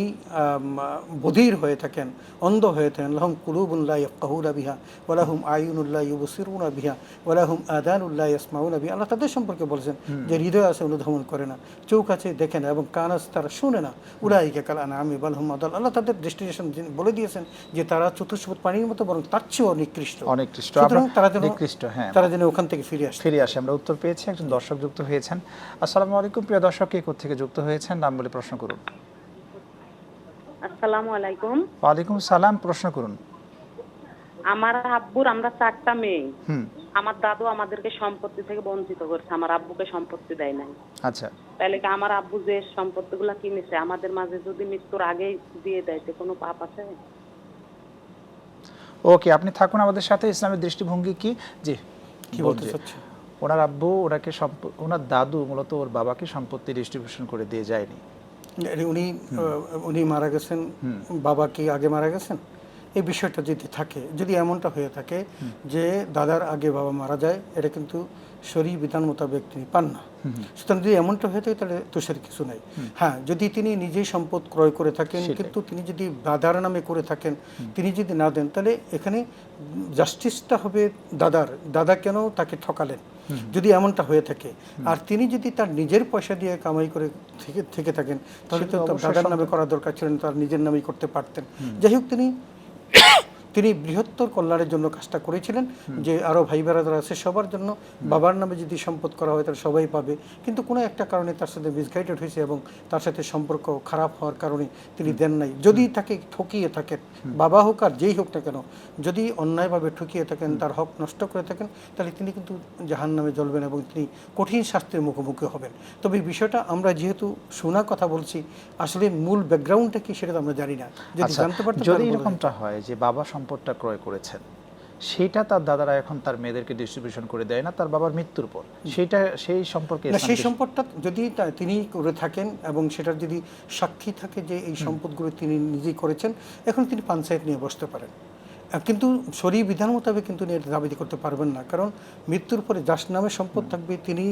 বধির হয়ে থাকেন, অন্ধ হয়ে থাকেন। লাহুম কুলুবুন লা ইয়াফকাহুনা বিহা ওয়া লাহুম আয়ুনুন লা ইউবসিরুনা বিহা ওয়া লাহুম আযানুন লা ইয়াসমাউনা বিহা। আল্লাহ তাদের সম্পর্কে বলেছেন যে হৃদয় আছে, অনুধাবন করে না, চোখ আছে, দেখে না, এবং কান আছে, তারা শুনে না। উলাইকা কাল আনআমি বাল হুম আদাল। আল্লাহ তাদের ডেস্টিনেশন বলে দিয়েছেন যে তারা চতুষ্পদ প্রাণীর মতো, বরং তার চেয়েও নিকৃষ্ট। সুতরাং তারা যেন ওখান থেকে ফিরে আসে। আমরা উত্তর পেয়েছি, একজন দর্শক যুক্ত হয়েছেন। আসসালামু আলাইকুম প্রিয় দর্শক, কে থেকে যুক্ত হয়েছেন নাম বলে প্রশ্ন করুন। আসসালামু আলাইকুম। ওয়ালাইকুম সালাম, প্রশ্ন করুন। আমার আব্বুর, আমরা 4টা মেয়ে, আমার দাদু আমাদেরকে সম্পত্তি থেকে বঞ্চিত করছে, আমার আব্বুকে সম্পত্তি দেয় নাই। আচ্ছা, তাহলে কি আমার আব্বু যে সম্পত্তিগুলো কিনেছে আমাদের মাঝে যদি মৃত্যুর আগেই দিয়ে দেয়, তো কোনো পাপ আছে? ওকে, আপনি থাকুন আমাদের সাথে। ইসলামের দৃষ্টিভঙ্গি কি? জি, কি বলতে চাচ্ছেন? ওনার আব্বু ওনাকে ওনার দাদু মূলত ওর বাবাকে সম্পত্তি ডিস্ট্রিবিউশন করে দিয়ে যায়নি। উনি উনি মারা গেছেন, বাবা কি আগে মারা গেছেন? এই বিষয়টা যদি থাকে, যদি এমনটা হয়ে থাকে যে দাদার আগে বাবা মারা যায়, এটা কিন্তু শরীয়ত বিধান মোতাবেক তিনি পান না। সুতরাং যদি এমনটা হয়ে থাকে তাহলে তুষের কিছু নাই। হ্যাঁ, যদি তিনি নিজেই সম্পদ ক্রয় করে থাকেন, কিন্তু তিনি যদি দাদার নামে করে থাকেন, তিনি যদি না দেন, তাহলে এখানে জাস্টিসটা হবে দাদার। দাদা কেন তাকে ঠকালেন, যদি এমনটা হয়ে থাকে। আর তিনি যদি তার নিজের পয়সা দিয়ে কামাই করে থেকে থাকেন, তাহলে তো তার দাদার নামে করা দরকার ছিল না, তার নিজের নামেই করতে পারতেন। যাই হোক, তিনি বৃহত্তর কল্যাণের জন্য কাজটা করেছিলেন, যে আরও ভাই বেড়াদার আছে সবার জন্য বাবার নামে যদি সম্পদ করা হয় তাহলে সবাই পাবে। কিন্তু কোনো একটা কারণে তার সাথে মিসগাইডেড হয়েছে এবং তার সাথে সম্পর্ক খারাপ হওয়ার কারণে তিনি দেন নাই। যদি তাকে ঠকিয়ে থাকেন, বাবা হোক আর যেই হোক না কেন, যদি অন্যায়ভাবে ঠকিয়ে থাকেন, তার হক নষ্ট করে থাকেন, তাহলে তিনি কিন্তু জাহান্নামে জ্বলবেন এবং তিনি কঠিন শাস্তির মুখোমুখি হবেন। তবে এই বিষয়টা আমরা যেহেতু শোনা কথা বলছি, আসলে মূল ব্যাকগ্রাউন্ডটা কি সেটা তো আমরা জানি না। যদি জানতে পারতাম, যদি এরকমটা হয় যে বাবা সম্পদটা ক্রয় করেছেন, সেটা তার দাদারা এখন তার মেয়েদেরকে ডিস্ট্রিবিউশন করে দেয় না তার বাবার মৃত্যুর পর, সেটা সেই সম্পর্কে সেই সম্পদটা যদি তিনি করে থাকেন এবং সেটার যদি সাক্ষী থাকে যে এই সম্পদগুলো তিনি নিজেই করেছেন, এখন তিনি পঞ্চায়েত নিয়ে বসতে পারেন। কিন্তু শরীয়ত বিধান মোতাবেক কিন্তু এটা দাবি করতে পারবেন না, কারণ মৃত্যুর পরে যার নামে সম্পদ থাকবে তিনি,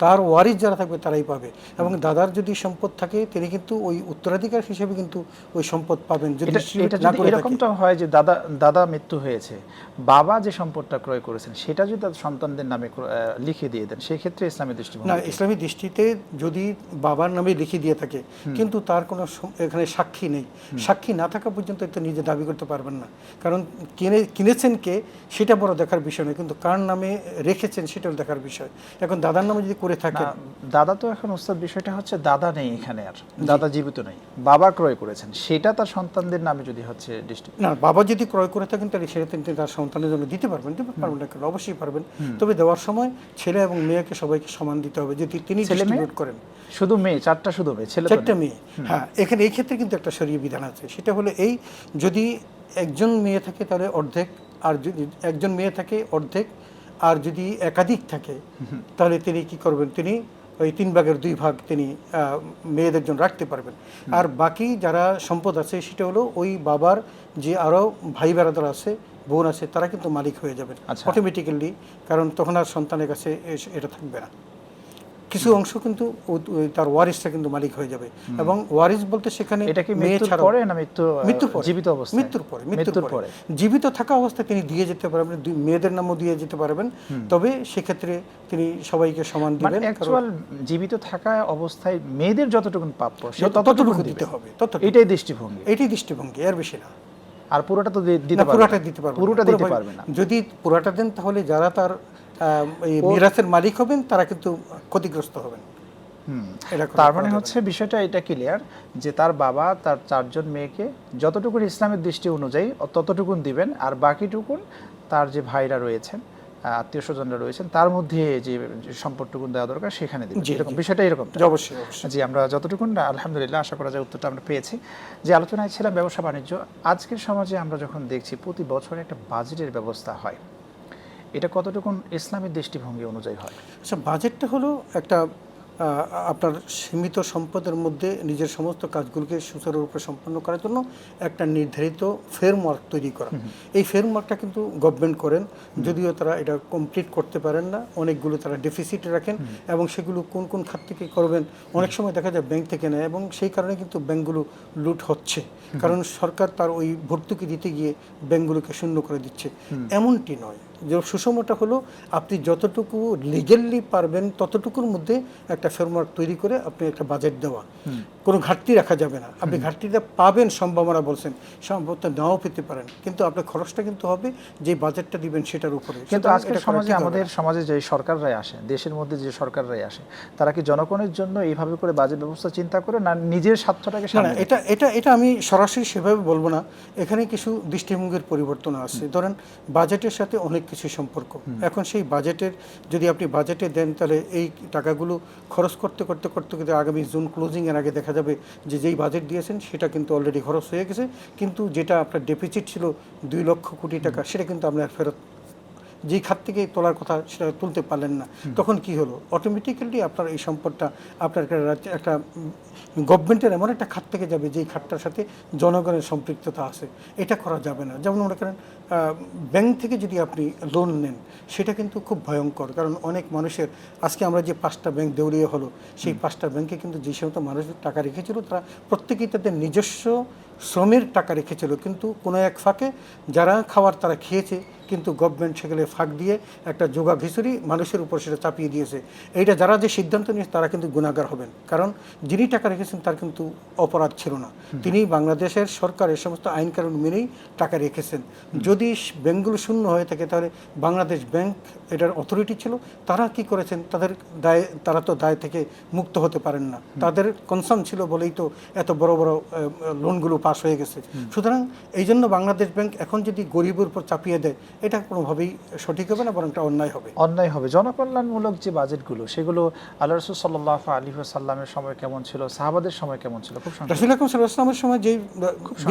তার ওয়ারিস যারা থাকবে তারাই পাবে। এবং দাদার যদি সম্পদ থাকে তিনি কিন্তু ওই উত্তরাধিকার হিসেবে কিন্তু ওই সম্পদ পাবেন। যদি এরকমটা হয় যে দাদা মৃত্যু হয়েছে, বাবা যে সম্পদটা ক্রয় করেছেন সেটা যদি তার সন্তানদের নামে লিখে দিয়ে দেন, সেই ক্ষেত্রে ইসলামী দৃষ্টিভঙ্গি না, ইসলামী দৃষ্টিতে যদি বাবার নামে লিখে দিয়ে থাকে কিন্তু তার কোনো এখানে সাক্ষী নেই, সাক্ষী না থাকা পর্যন্ত তো নিজে দাবি করতে পারবেন না। কারণ কিনেছেন কে সেটা বড় দেখার বিষয় নয়, কিন্তু কার নামে রেখেছেন সেটাও দেখার বিষয়। এখন দাদার নামে যদি করে থাকে, দাদা তো এখন ওস্তাদ বিষয়টা হচ্ছে দাদা নেই এখানে, আর দাদা জীবিত নেই, বাবা ক্রয় করেছেন, সেটা তার সন্তানদের নামে যদি হচ্ছে না, বাবা যদি ক্রয় করে থাকেন তাহলে সেটা তিনি তার সন্তানের জন্য দিতে পারবেন না কেন? অবশ্যই পারবেন। তবে দেওয়ার সময় ছেলে এবং মেয়েকে সবাইকে সমান দিতে হবে। যদি তিনি ডিস্ট্রিবিউট করেন, শুধু মেয়ে, শুধু মেয়ে, ছেলে 4টা মেয়ে, হ্যাঁ, এখানে এই ক্ষেত্রে কিন্তু একটা শরীয়ত বিধান আছে। সেটা হলো এই, যদি একজন মেয়ে থাকে তাহলে অর্ধেক, আর যদি একজন মেয়ে থাকে অর্ধেক, আর যদি একাধিক থাকে তাহলে তিনি কি করবেন, তিনি ওই 3 ভাগের 2 ভাগ তিনি মেয়েদের জন্য রাখতে পারবেন। আর বাকি যারা সম্পদ আছে সেটা হলো ওই বাবার যে আরও ভাই বেড়াদার আছে, বোন আছে, তারা কিন্তু মালিক হয়ে যাবেন অটোমেটিক্যালি, কারণ তখন আর সন্তানের কাছে এটা থাকবে না। কিছু অংশ কিন্তু তার ওয়ারিসটা কিন্তু মালিক হয়ে যাবে। এবং ওয়ারিস বলতে সেখানে মেয়ে ছাড়া পরে না মৃত্যুর পরে, জীবিত অবস্থায়, মৃত্যুর পরে জীবিত থাকা অবস্থায় তিনি দিয়ে যেতে পারবেন, মেয়েদের নামও দিয়ে যেতে পারবেন। তবে সেক্ষেত্রে তিনি সবাইকে সমান দিবেন। অ্যাকচুয়াল জীবিত থাকা অবস্থায় মেয়েদের যতটুকু প্রাপ্য ততটুকু দিতে হবে, এটাই দৃষ্টিভঙ্গি, এর বেশি না। আর পুরোটা তো পুরোটা দিতে পারবে না। যদি পুরোটা দেন তাহলে যারা তার মিরাসের মালিক হবেন তারা কিন্তু ক্ষতিগ্রস্ত হবেন। তার মানে হচ্ছে বিষয়টা এটা ক্লিয়ার যে তার বাবা তার 4 জন মেয়েকে যতটুকু ইসলামের দৃষ্টি অনুযায়ী ততটুকুন দিবেন, আর বাকিটুকুন তার যে ভাইরা রয়েছেন, আত্মীয় স্বজনরা রয়েছেন, তার মধ্যে যে সম্পদটুকুন দেওয়া দরকার সেখানে দিবেন। এরকম বিষয়টা এরকম। অবশ্যই জি, আমরা যতটুকুন আলহামদুলিল্লাহ আশা করা যায় উত্তরটা আমরা পেয়েছি। যে আলোচনায় ছিলাম ব্যবসা বাণিজ্য। আজকের সমাজে আমরা যখন দেখছি প্রতি বছর একটা বাজেটের ব্যবস্থা হয়, এটা কতটুকুন ইসলামের দৃষ্টিভঙ্গি অনুযায়ী হয়? আচ্ছা, বাজেটটা হলো একটা আপনার সীমিত সম্পদের মধ্যে নিজের সমস্ত কাজগুলোকে সুচারুরূপে সম্পন্ন করার জন্য একটা নির্ধারিত ফ্রেমওয়ার্ক তৈরি করা। এই ফ্রেমওয়ার্কটা কিন্তু গভর্নমেন্ট করেন, যদিও তারা এটা কমপ্লিট করতে পারেন না, অনেকগুলো তারা ডেফিসিট রাখেন এবং সেগুলো কোন কোন খাত থেকে করবেন অনেক সময় দেখা যায় ব্যাংক থেকে নেয়, এবং সেই কারণে কিন্তু ব্যাংকগুলো লুট হচ্ছে, কারণ সরকার তার ওই ভর্তুকি দিতে গিয়ে ব্যাংকগুলোকে শূন্য করে দিচ্ছে। এমনটি নয়, যে সুষমটা হলো আপনি যতটুকু লিগেলি পারবেন ততটুকুর মধ্যে একটা ফ্রেমওয়ার্ক তৈরি করে আপনি একটা বাজেট দেওয়া, কোনো ঘাটতি রাখা যাবে না। আপনি ঘাটতিটা পাবেন সম্ভাবনা বলছেন, সম্ভবত নাও পেতে পারেন, কিন্তু আপনার খরচটা কিন্তু হবে যে বাজেটটা দিবেন সেটার উপরে। কিন্তু আজকের সমাজে, আমাদের সমাজে যে সরকাররাই আসে, দেশের মধ্যে যে সরকাররাই আসে, তারা কি জনগণের জন্য এইভাবে করে বাজেট ব্যবস্থা চিন্তা করে না নিজের স্বার্থটাকে সামনে? এটা আমি সরাসরি সেভাবে বলবো না, এখানে কিছু দৃষ্টিভঙ্গির পরিবর্তন আছে। ধরেন বাজেটের সাথে অনেক কিছু সম্পর্ক। এখন সেই বাজেটের যদি আপনি বাজেটে দেন তাহলে এই টাকাগুলো খরচ করতে করতে করতে করতে আগামী জুন ক্লোজিংয়ের আগে দেখা যাবে যে যেই বাজেট দিয়েছেন সেটা কিন্তু অলরেডি খরচ হয়ে গেছে, কিন্তু যেটা আপনার ডেফিসিট ছিল 2 লক্ষ কোটি টাকা সেটা কিন্তু আপনার ফেরত যেই খাত থেকে তোলার কথা সেটা তুলতে পারলেন না, তখন কি হলো? অটোমেটিক্যালি আপনার এই সম্পদটা আপনার একটা গভর্নমেন্টের এমন একটা খাত থেকে যাবে যেই খাতটার সাথে জনগণের সম্পৃক্ততা আছে। এটা করা যাবে না। যেমন মনে করেন ব্যাংক থেকে যদি আপনি লোন নেন, সেটা কিন্তু খুব ভয়ঙ্কর। কারণ অনেক মানুষের আজকে আমরা যে 5টা ব্যাংক দেউলিয়া হলো, সেই 5টা ব্যাংকে কিন্তু যে সমস্ত মানুষ টাকা রেখেছিল তারা প্রত্যেকেই তাদের নিজস্ব শ্রমের টাকা রেখেছিল, কিন্তু কোনো এক ফাঁকে যারা খাওয়ার তারা খেয়েছে, কিন্তু গভর্নমেন্ট সেগুলো ফাঁক দিয়ে একটা যোগা ঘিচুরি মানুষের উপর সেটা চাপিয়ে দিয়েছে। এইটা যারা যে সিদ্ধান্ত নিয়েছে তারা কিন্তু গুণাগার হবেন, কারণ যিনি টাকা রেখেছেন তার কিন্তু অপরাধ ছিল না। তিনি বাংলাদেশের সরকারের সমস্ত আইন কানুন মেনেই টাকা রেখেছেন। যদি ব্যাংকগুলো শূন্য হয়ে থাকে তাহলে বাংলাদেশ ব্যাংক এটার অথরিটি ছিল, তারা কি করেছেন? তারা তো দায় থেকে মুক্ত হতে পারেন না। তাদের কনসার্ন ছিল বলেই তো এত বড় বড় লোনগুলো পাস হয়ে গেছে। সুতরাং এই জন্য বাংলাদেশ ব্যাংক এখন যদি গরিবের উপর চাপিয়ে দেয়, এটা কোনোভাবেই সঠিক হবে না, বরং একটা অন্যায় হবে। অন্যায় হবে। জনকল্যাণমূলক যে বাজেটগুলো, সেগুলো আল্লাহ রাসূল সাল্লাল্লাহু আলাইহি ওয়াসাল্লামের সময় কেমন ছিল, সাহাবাদের সময় কেমন ছিল? খুব সংক্ষেপে। রাসূল আকরাম সাল্লাল্লাহু আলাইহি ওয়াসাল্লামের সময় যে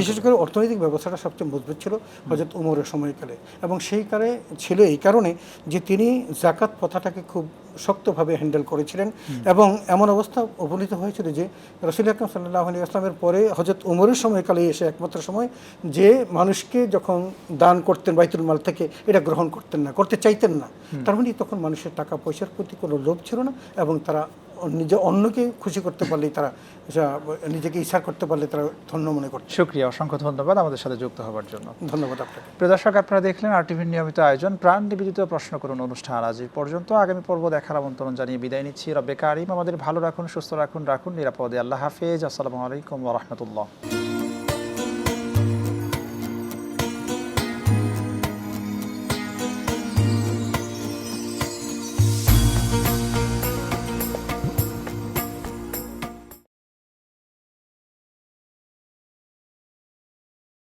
বিশেষ করে অর্থনৈতিক ব্যবস্থাটা সবচেয়ে মজবুত ছিল হযরত ওমরের সময়কালে, এবং সেই কালে ছিল এই কারণে যে তিনি যাকাত প্রথাটাকে খুব শক্তভাবে হ্যান্ডেল করেছিলেন। এবং এমন অবস্থা উপনীত হয়েছিল যে রাসূল আকরাম সাল্লাল্লাহু আলাইহি ওয়াসাল্লামের পরে হযরত ওমরের সময়কালে এসে একমাত্র সময় যে মানুষকে যখন দান করতেন বাইতুল মাল থেকে, এটা গ্রহণ করতেন না, করতে চাইতেন না। তার মানে তখন মানুষের টাকা পয়সার প্রতি কোনো লোভ ছিল না, এবং তারা নিজে অন্যকে খুশি করতে পারলেই তারা নিজেকে ইচ্ছা করতে পারলে তারা ধন্য মনে করত। শুকরিয়া, অসংখ্য ধন্যবাদ আমাদের সাথে যুক্ত হওয়ার জন্য। ধন্যবাদ আপনাকে। প্রিয় দর্শক, আপনারা দেখলেন RTVর নিয়মিত আয়োজন প্রাণ নিবেদিত প্রশ্ন করুন অনুষ্ঠান। আজ এই পর্যন্ত। আগামী পর্ব দেখার আমন্ত্রণ জানিয়ে বিদায় নিচ্ছি। রব্বে কারিম আমাদের ভালো রাখুন, সুস্থ রাখুন, নিরাপদে। আল্লাহ হাফেজ। আসসালামু আলাইকুম ওয়া রাহমাতুল্লাহ।